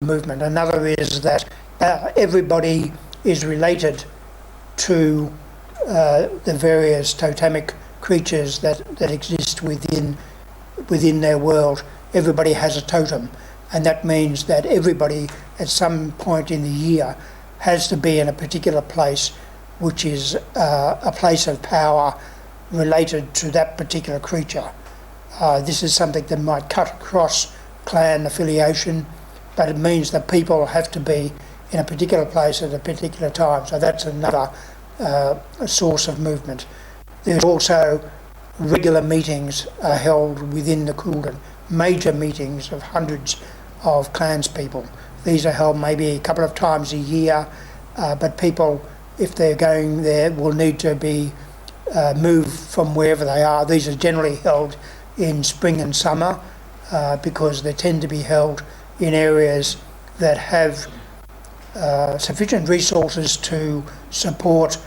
movement. Another is that everybody is related to the various totemic creatures that exist within their world. Everybody has a totem, and that means that everybody at some point in the year has to be in a particular place, which is a place of power related to that particular creature. This is something that might cut across clan affiliation, but it means that people have to be in a particular place at a particular time. So that's another source of movement. There's also regular meetings are held within the Kulin, major meetings of hundreds of clanspeople. These are held maybe a couple of times a year, but people, if they're going there, will need to be moved from wherever they are. These are generally held in spring and summer because they tend to be held in areas that have sufficient resources to support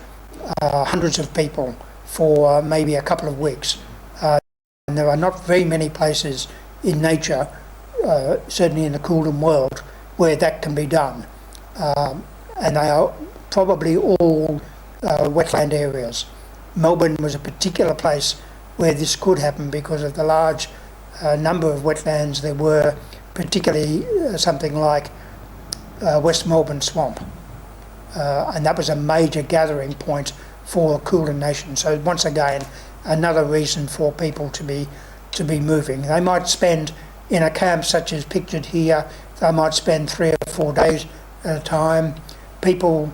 hundreds of people for maybe a couple of weeks. And there are not very many places in nature, certainly in the Kulin world, where that can be done. And they are probably all wetland areas. Melbourne was a particular place where this could happen because of the large number of wetlands there were, particularly something like West Melbourne Swamp. And that was a major gathering point for the Kulin Nation. So once again, another reason for people to be moving. They might spend in a camp such as pictured here, they might spend 3 or 4 days at a time. People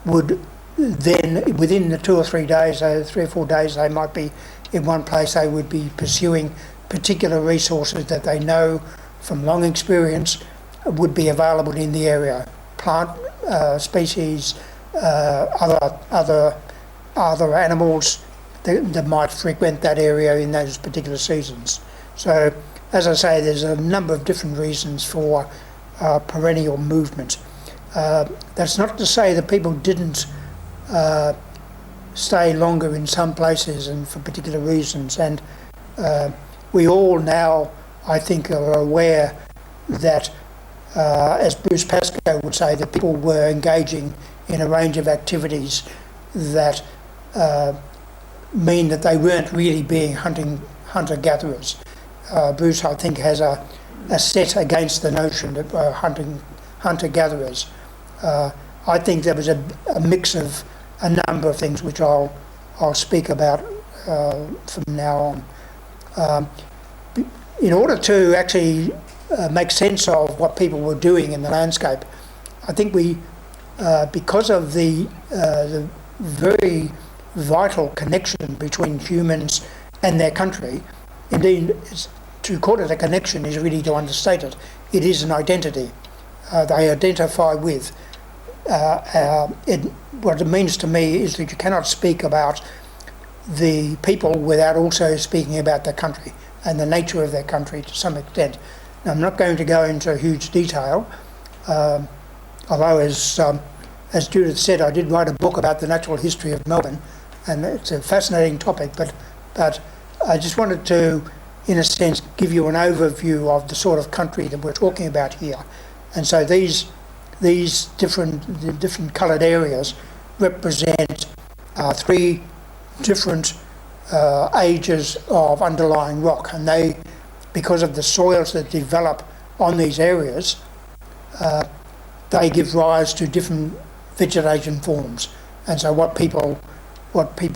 would then, within the 2 or 3 days, 3 or 4 days, they might be in one place. They would be pursuing particular resources that they know from long experience would be available in the area. Plant species, other animals that might frequent that area in those particular seasons. So, as I say, there's a number of different reasons for perennial movement. That's not to say that people didn't stay longer in some places and for particular reasons. And we all now, I think, are aware that, as Bruce Pascoe would say, that people were engaging in a range of activities that mean that they weren't really being hunter-gatherers. Bruce, I think, has a set against the notion that hunter-gatherers. I think there was a mix of a number of things which I'll speak about from now on. In order to actually make sense of what people were doing in the landscape, I think we, because of the very vital connection between humans and their country, indeed, to call it a connection is really to understate it. It is an identity. They identify with. What it means to me is that you cannot speak about the people without also speaking about their country and the nature of their country to some extent. Now, I'm not going to go into huge detail, although as Judith said, I did write a book about the natural history of Melbourne, and it's a fascinating topic, but I just wanted to, in a sense, give you an overview of the sort of country that we're talking about here. And so these different coloured areas represent 3 different ages of underlying rock, and they, because of the soils that develop on these areas, they give rise to different vegetation forms. And so what people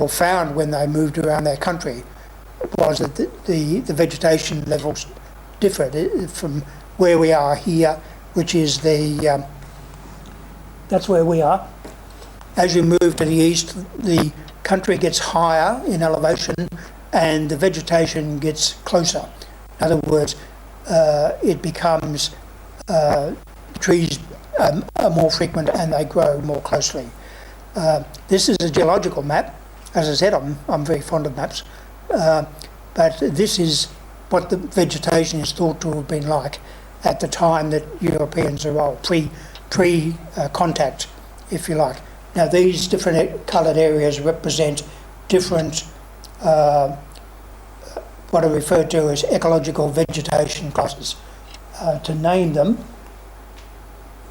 found when they moved around their country was that the vegetation levels differed from where we are here, which is that's where we are. As you move to the east, the country gets higher in elevation and the vegetation gets closer. In other words, it becomes, trees are more frequent and they grow more closely. This is a geological map. As I said, I'm very fond of maps. But this is what the vegetation is thought to have been like at the time that Europeans arrived, pre-contact, if you like. Now, these different coloured areas represent different, what are referred to as ecological vegetation classes. to name them.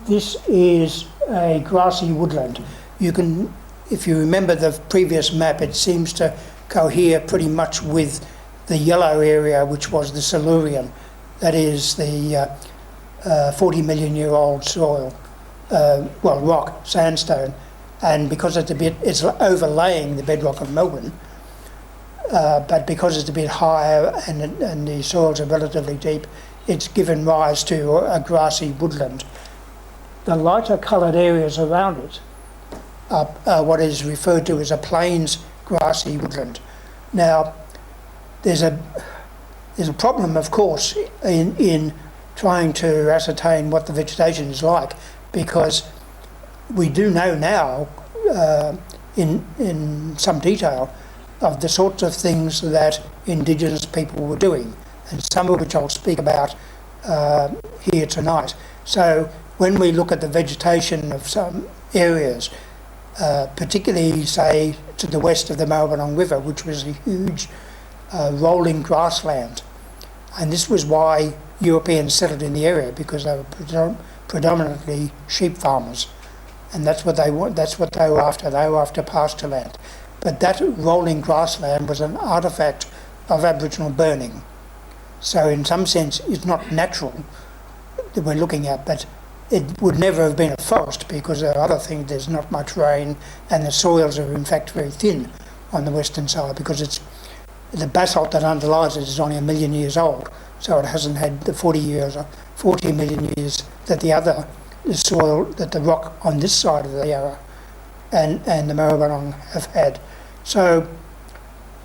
This is a grassy woodland. You can, if you remember the previous map, it seems to cohere pretty much with the yellow area, which was the Silurian. That is the 40 million year old soil, rock, sandstone. And because it's overlaying the bedrock of Melbourne, but because it's a bit higher and the soils are relatively deep, it's given rise to a grassy woodland. The lighter coloured areas around it are what is referred to as a plains grassy woodland. Now, there's a problem, of course, in trying to ascertain what the vegetation is like, because we do know now in some detail of the sorts of things that Indigenous people were doing, and some of which I'll speak about here tonight. So when we look at the vegetation of some areas, particularly, say, to the west of the Maribyrnong River, which was a huge rolling grassland, and this was why Europeans settled in the area, because they were predominantly sheep farmers, and that's what they were after. They were after pasture land. But that rolling grassland was an artefact of Aboriginal burning. So in some sense, it's not natural that we're looking at, but it would never have been a forest, because there are other things. There's not much rain, and the soils are in fact very thin on the western side, because it's the basalt that underlies it is only 1 million years old, so it hasn't had the 40 million years that the soil, that the rock on this side of the Yarra and the Maribyrnong have had. So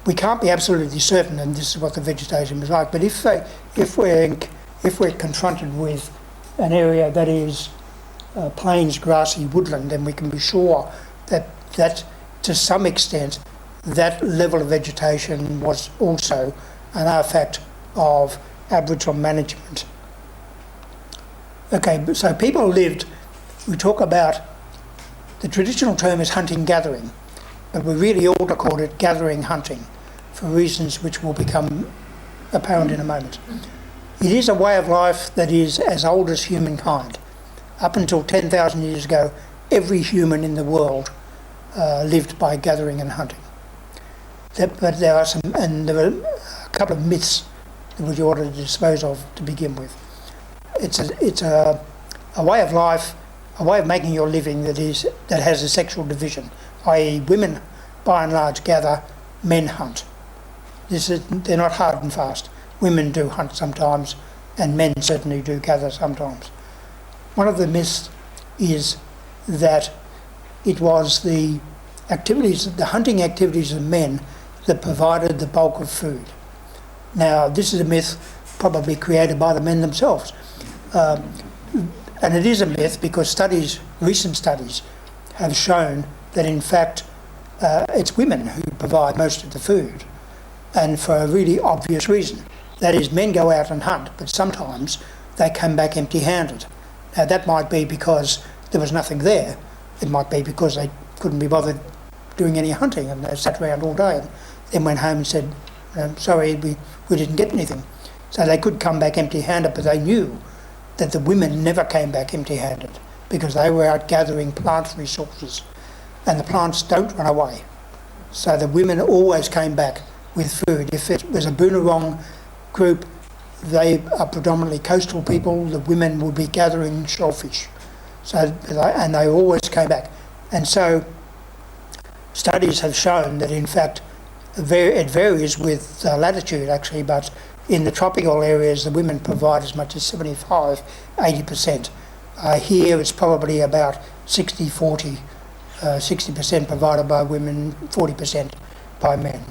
we can't be absolutely certain, and this is what the vegetation was like. But if we're confronted with an area that is plains grassy woodland, then we can be sure that to some extent that level of vegetation was also an artefact of Aboriginal management. Okay, so people lived, we talk about, the traditional term is hunting-gathering, but we really ought to call it gathering-hunting, for reasons which will become apparent in a moment. It is a way of life that is as old as humankind. Up until 10,000 years ago, every human in the world lived by gathering and hunting. But there are a couple of myths which you ought to dispose of to begin with. It's a way of life, a way of making your living that has a sexual division, i.e. women by and large gather, men hunt. They're not hard and fast. Women do hunt sometimes, and men certainly do gather sometimes. One of the myths is that it was the hunting activities of men that provided the bulk of food. Now, this is a myth probably created by the men themselves. And it is a myth because recent studies have shown that in fact it's women who provide most of the food, and for a really obvious reason. That is, men go out and hunt, but sometimes they come back empty-handed. Now that might be because there was nothing there. It might be because they couldn't be bothered doing any hunting and they sat around all day and then went home and said, sorry, we didn't get anything. So they could come back empty-handed, but they knew that the women never came back empty-handed because they were out gathering plant resources, and the plants don't run away. So the women always came back with food. If it was a Boonwurrung group, they are predominantly coastal people, the women would be gathering shellfish. And they always came back. And so studies have shown that in fact it varies with latitude actually, but in the tropical areas the women provide as much as 75-80%. Here it's probably about 60-40, 60% provided by women, 40% by men.